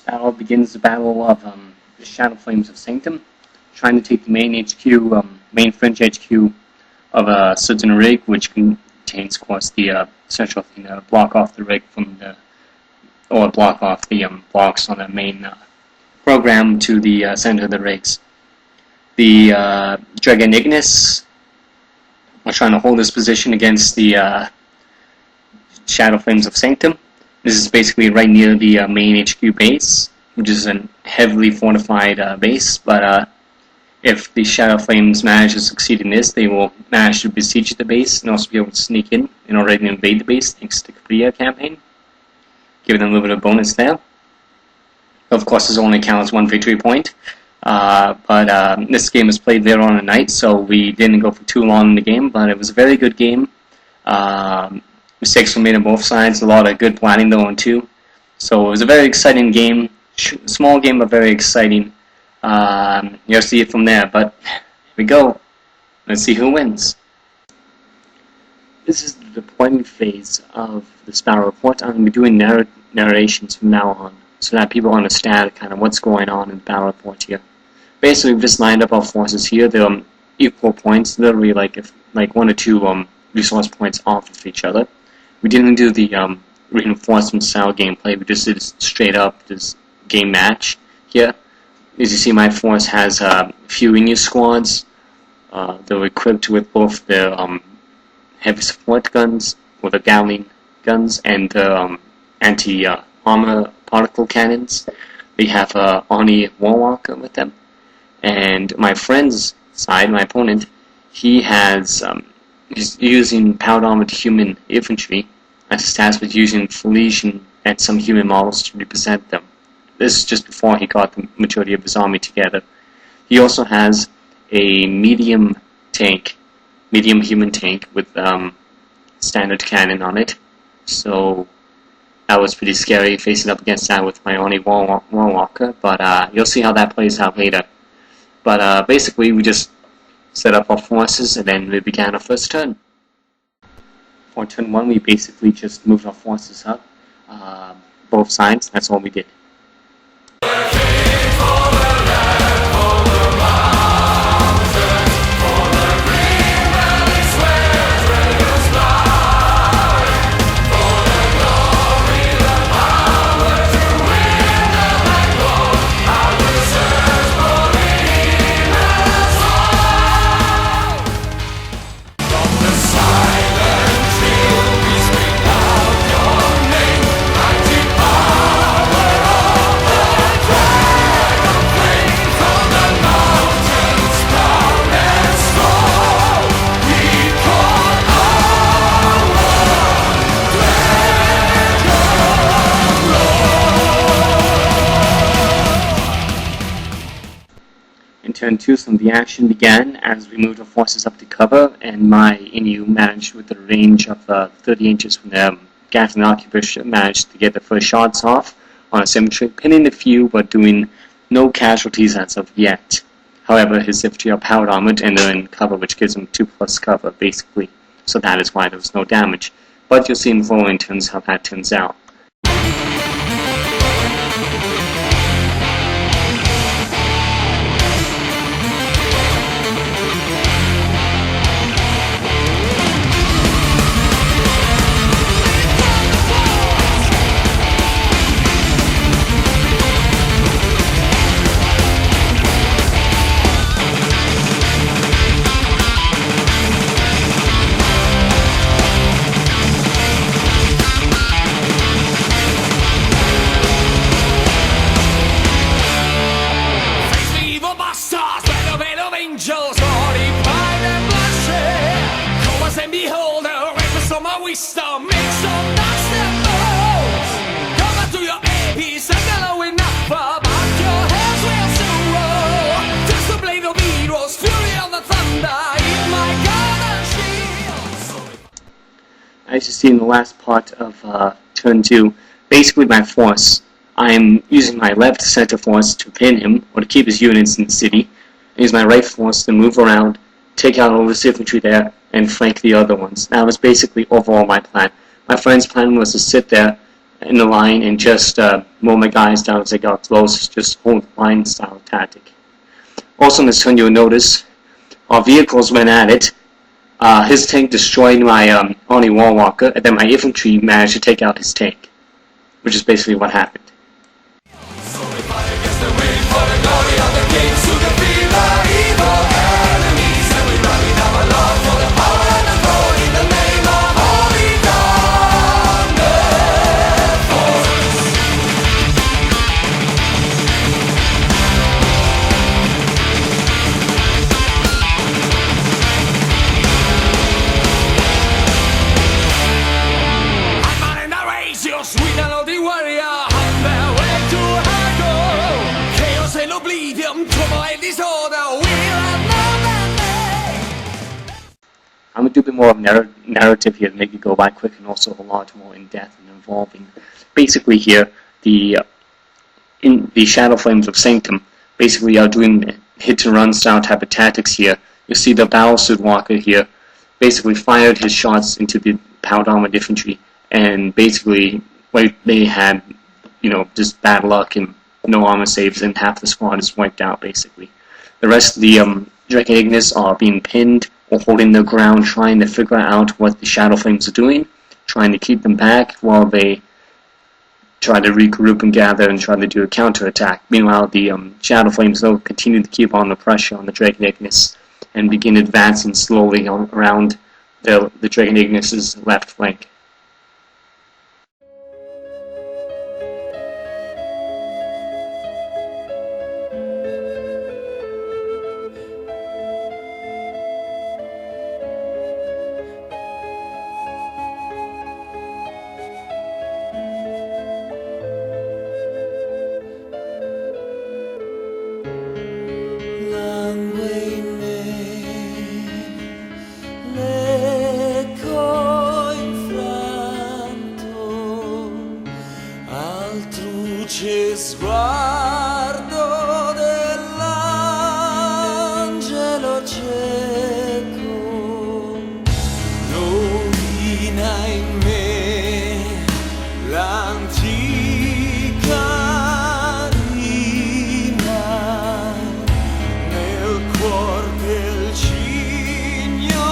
battle begins the battle of the Shadowflames of Sanctum, trying to take the main HQ, main Fringe HQ of certain rig, which contains, of course, the central thing to block off the rig from the, or block off the blocks on the main program to the center of the rigs. The Dragon Ignis are trying to hold this position against the Shadowflames of Sanctum. This is basically right near the main HQ base, which is a heavily fortified base, but if the Shadowflames manage to succeed in this, they will manage to besiege the base and also be able to sneak in and already invade the base thanks to the Korea campaign, giving them a little bit of bonus there. Of course, this only counts one victory point, but this game was played later on at night, so we didn't go for too long in the game, but it was a very good game. Mistakes were made on both sides, a lot of good planning though on two. So it was a very exciting game, small game but very exciting. You'll see it from there, but here we go. Let's see who wins. This is the deployment phase of the Sparrow Report. I'm going to be doing narrations from now on, so that people understand kind of what's going on in the Battle Report here. Basically, we've just lined up our forces here. They're equal points, literally like one or two resource points off of each other. We didn't do the reinforcement style gameplay. We just did straight up this game match here. As you see, my force has a few Ignis squads. They're equipped with both their heavy support guns, or the Gatling guns, and the anti-armor particle cannons. They have Oni Warwalker with them. And my friend's side, my opponent, he has he's using powder armored human infantry as his task with using Felician and some human models to represent them. This is just before he got the majority of his army together. He also has a medium human tank with standard cannon on it. So that was pretty scary facing up against that with my Oni Warwalker, but you'll see how that plays out later. But basically we just set up our forces and then we began our first turn. For turn 1 we basically just moved our forces up, both sides, that's all we did. Turn 2, some of the action began as we moved our forces up to cover, and my Inu managed, with a range of 30 inches from the Gatling arquebus, managed to get the first shots off on a symmetry, pinning a few but doing no casualties as of yet. However, his infantry are powder armored and they're in cover, which gives him 2+ cover basically, so that is why there was no damage. But you'll see in the following turns how that turns out. As you see in the last part of turn 2, basically my force, I'm using my left center force to pin him, or to keep his units in the city, and use my right force to move around, take out all this infantry there, and flank the other ones. That was basically overall my plan. My friend's plan was to sit there in the line and just mow my guys down as they got close, just hold line style tactic. Also in this turn you'll notice our vehicles went at it. His tank destroyed my Oni Warwalker, and then my infantry managed to take out his tank, which is basically what happened. I'm going to do a bit more of narrative here to make it go by quick and also a lot more in-depth and involving. Basically here, in the Shadowflames of Sanctum basically are doing hit-and-run style type of tactics here. You see the Battlesuit Walker here basically fired his shots into the Powder Armored Infantry, and basically they had, just bad luck and no armor saves, and half the squad is wiped out basically. The rest of the Dragon Ignis are being pinned or holding their ground, trying to figure out what the Shadowflames are doing, trying to keep them back while they try to regroup and gather and try to do a counterattack. Meanwhile, the Shadowflames will continue to keep on the pressure on the Dragon Ignis and begin advancing slowly around the Dragon Ignis' left flank. Sguardo dell'angelo cieco rovina in me l'antica rima nel cuor del cigno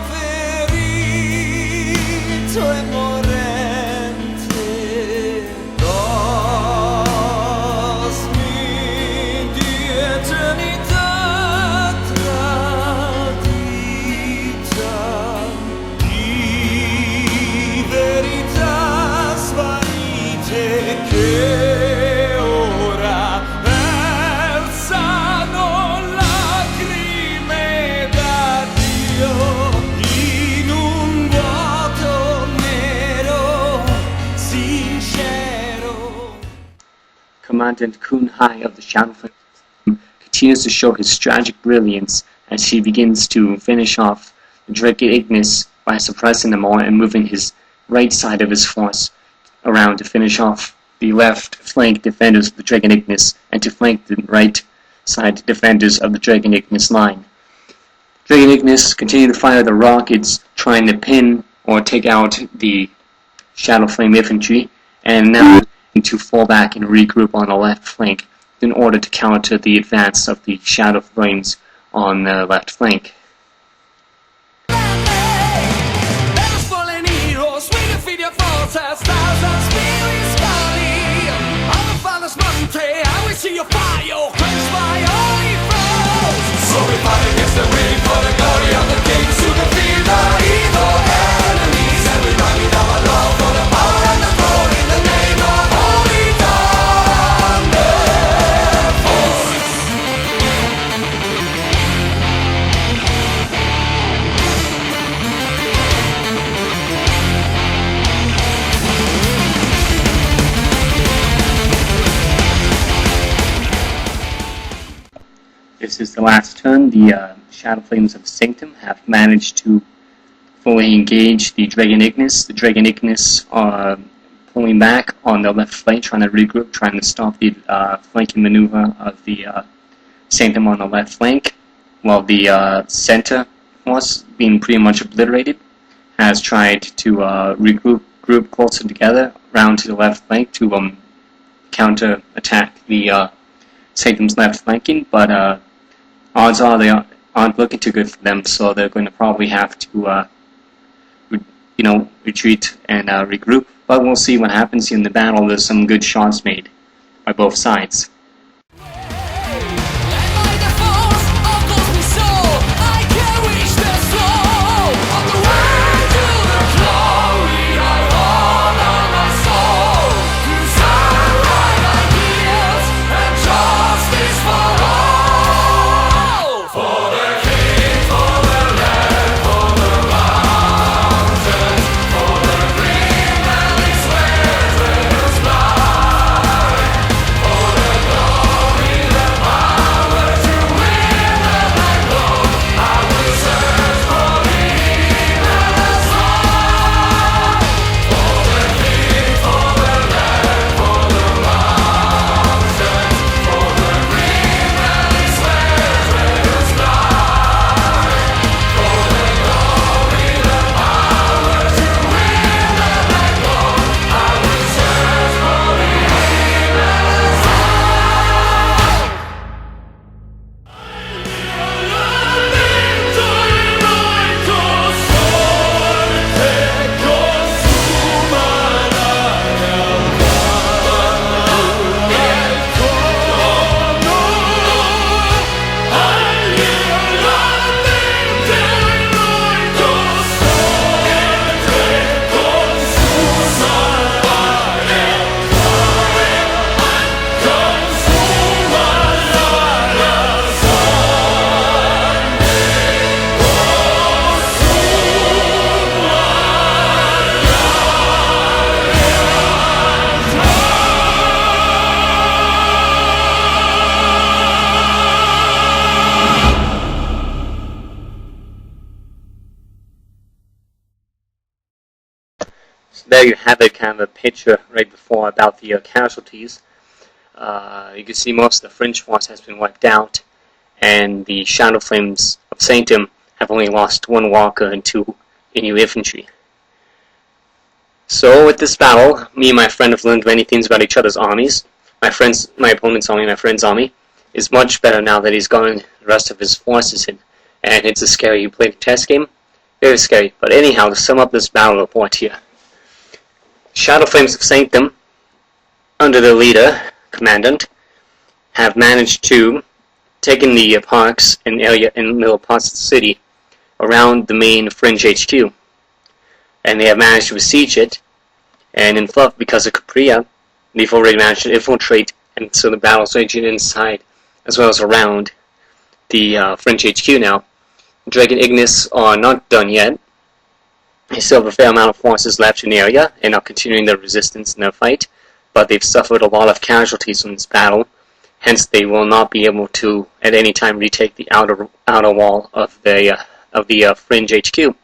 ferito e morente. Commandant Kunhai of the Shadowflames continues to show his strategic brilliance as he begins to finish off the Dragon Ignis by suppressing them all and moving his right side of his force around to finish off the left flank defenders of the Dragon Ignis and to flank the right side defenders of the Dragon Ignis line. Dragon Ignis continue to fire the rockets, trying to pin or take out the Shadowflame infantry, and now to fall back and regroup on the left flank in order to counter the advance of the Shadowflames on the left flank. So we fight against the wind for the glory of the King, to defeat the evil enemies, and we run with our love for the power and the throne in the name of Holy Thunder Force. This is the last turn. The Shadowflames of Sanctum have managed to fully engage the Dragon Ignis. The Dragon Ignis are pulling back on the left flank, trying to regroup, trying to stop the flanking maneuver of the Sanctum on the left flank, while the center force, being pretty much obliterated, has tried to regroup group closer together, round to the left flank to counter attack the Sanctum's left flanking, but odds are they aren't looking too good for them, so they're going to probably have to retreat and regroup. But we'll see what happens in the battle. There's some good shots made by both sides. There you have it, kind of a picture right before about the casualties. You can see most of the Fringe force has been wiped out, and the Shadowflames of Sanctum have only lost 1 walker and 2 Inu infantry. So with this battle, me and my friend have learned many things about each other's armies. My opponent's army, my friend's army, is much better now that he's gotten the rest of his forces in. And it's a scary, you played a test game? Very scary. But anyhow, to sum up this battle report here. Shadowflames of Sanctum, under their leader, Commandant, have managed to take in the parks and area in middle parts of the city around the main Fringe HQ. And they have managed to besiege it, and in Fluff, because of Capria, they've already managed to infiltrate, and so the battle's raging inside as well as around the Fringe HQ now. Dragon Ignis are not done yet. They still have a fair amount of forces left in the area, and are continuing their resistance in their fight, but they've suffered a lot of casualties in this battle, hence they will not be able to at any time retake the outer wall of the Fringe HQ.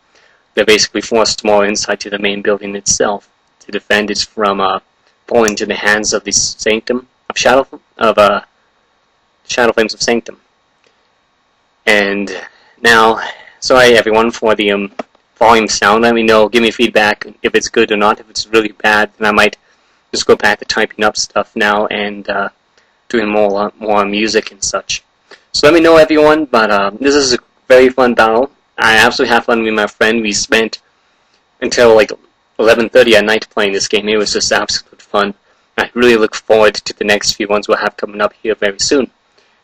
They're basically forced more inside to the main building itself to defend it from falling into the hands of the Sanctum of Shadowflames of Sanctum. And now, sorry everyone for the volume sound. Let me know, give me feedback if it's good or not. If it's really bad, then I might just go back to typing up stuff now and doing more music and such. So let me know everyone, but this is a very fun battle. I absolutely had fun with my friend. We spent until like 11:30 at night playing this game. It was just absolute fun. I really look forward to the next few ones we'll have coming up here very soon.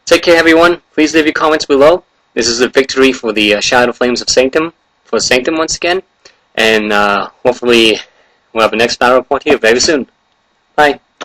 Take care everyone. Please leave your comments below. This is a victory for the Shadowflames of Sanctum, for Sanctum once again. And hopefully we'll have a next battle report here very soon. Bye.